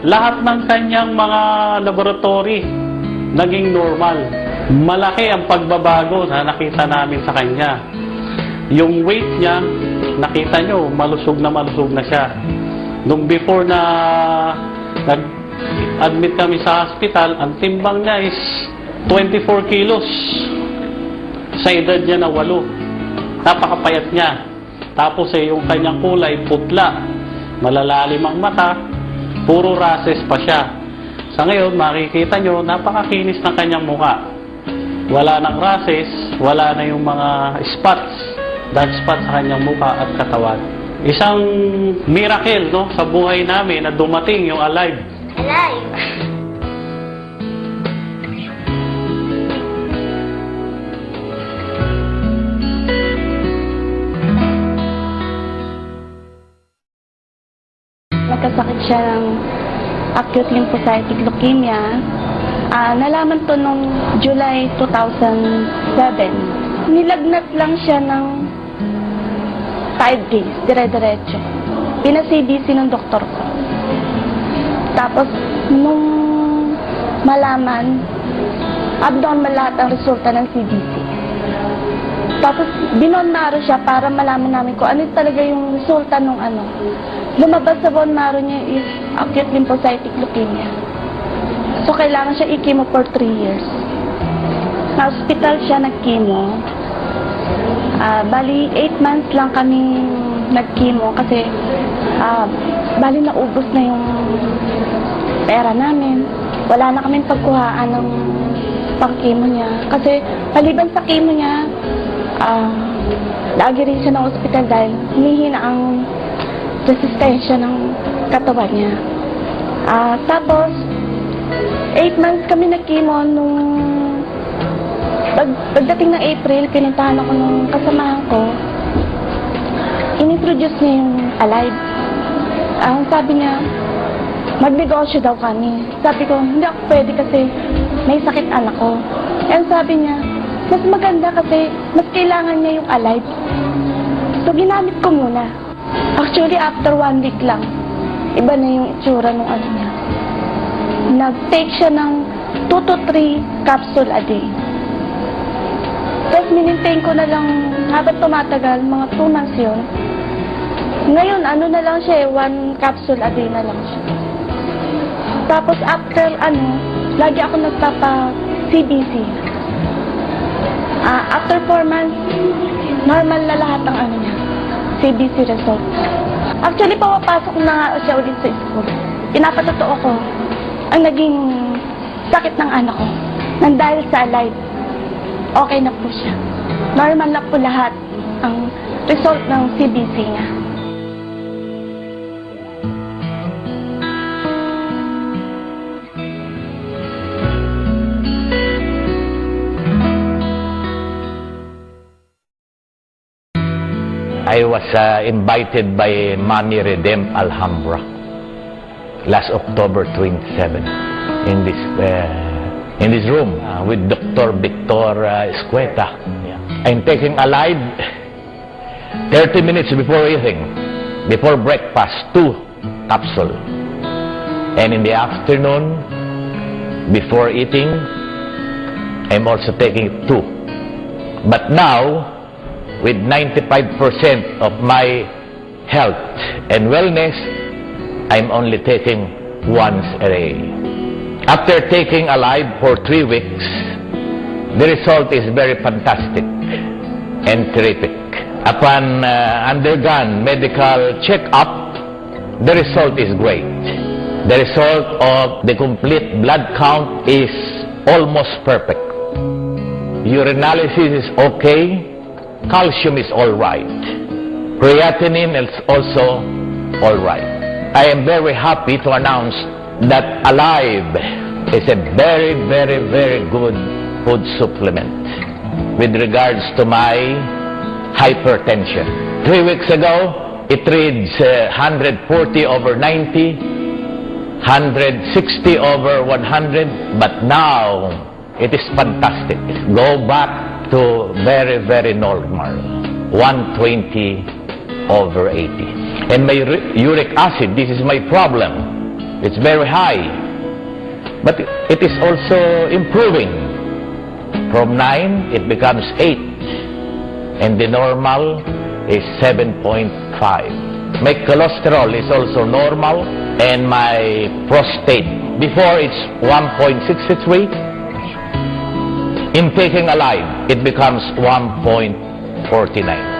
Lahat ng kanyang mga laboratory naging normal. Malaki ang pagbabago na nakita namin sa kanya. Yung weight niya, nakita nyo, malusog na siya. Nung before na nag-admit kami sa hospital, ang timbang niya is 24 kilos. Sa edad niya na 8. Napakapayat niya. Tapos yung kanyang kulay, putla. Malalalim ang mata. Puro rashes pa siya. Sa ngayon, makikita nyo, napakakinis ng kanyang mukha. Wala nang rashes, wala na yung mga spots, dark spots sa kanyang mukha at katawan. Isang miracle, no, sa buhay namin na dumating yung Alive. Alive! Nagkasakit siya ng acute lymphocytic leukemia. Nalaman to nung July 2007. Nilagnat lang siya ng 5 days, dire-diretso. Pina-CBC ng doktor ko. Tapos, nung malaman, abnormal lahat ang resulta ng CBC. Tapos, binon marrow siya para malaman namin kung ano talaga yung resulta nung ano. Lumabas sa bone marrow niya is acute lymphocytic leukemia. So, kailangan siya i-chemo for 3 years. Na-hospital siya nag-chemo. Bali, 8 months lang kami nag-chemo kasi bali naubos na yung pera namin. Wala na kaming pagkuhaan ng pang-chemo niya. Kasi, maliban sa chemo niya, lagi rin siya ng hospital dahil humihina ang resistensya ng katawan niya. Tapos, 8 months kami nag-chemo nung pagdating ng April, pinuntahan ako ng kasamahan ko. Inintroduce niya yung Alive. Sabi niya, magnegosyo daw kami. Sabi ko, hindi ako pwede kasi may sakit anak ko. And sabi niya, mas maganda kasi mas kailangan niya yung Alive. So, ginamit ko muna. Actually, after 1 week lang, iba na yung itsura ng ano niya. Nag-take siya ng 2 to 3 capsule a day. Tapos, minintain ko na lang, habang tumatagal, mga 2 months yun. Ngayon, ano na lang siya 1 capsule a day na lang siya. Tapos, after lagi ako nagpapa-CBC. After 4 months, normal na lahat ng niya. CBC result. Actually, pumapasok na nga siya ulit sa school. Pinapatotoo ko ang naging sakit ng anak ko. Nang dahil sa Alive, okay na po siya. Normal na po lahat ang result ng CBC niya. I was invited by Mami Redem Alhambra last October 27 in this room with Dr. Victor Escueta. I'm taking Alive 30 minutes before eating, before breakfast, 2 capsule. And in the afternoon, before eating, I'm also taking 2. But now, with 95% of my health and wellness, I'm only taking once a day. After taking Alive for 3 weeks, the result is very fantastic and terrific. Upon undergone medical check-up, the result is great. The result of the complete blood count is almost perfect. Urinalysis is okay. Calcium is all right. Creatinine is also all right. I am very happy to announce that Alive is a very, very, very good food supplement with regards to my hypertension. 3 weeks ago, it reads 140/90, 160/100, but now it is fantastic. Go back to very, very normal, 120/80. And my uric acid, this is my problem, It's very high. But it is also improving. From 9, it becomes 8. And the normal is 7.5. My cholesterol is also normal, and my prostate, before it's 1.63, in taking alive, it becomes 1.49.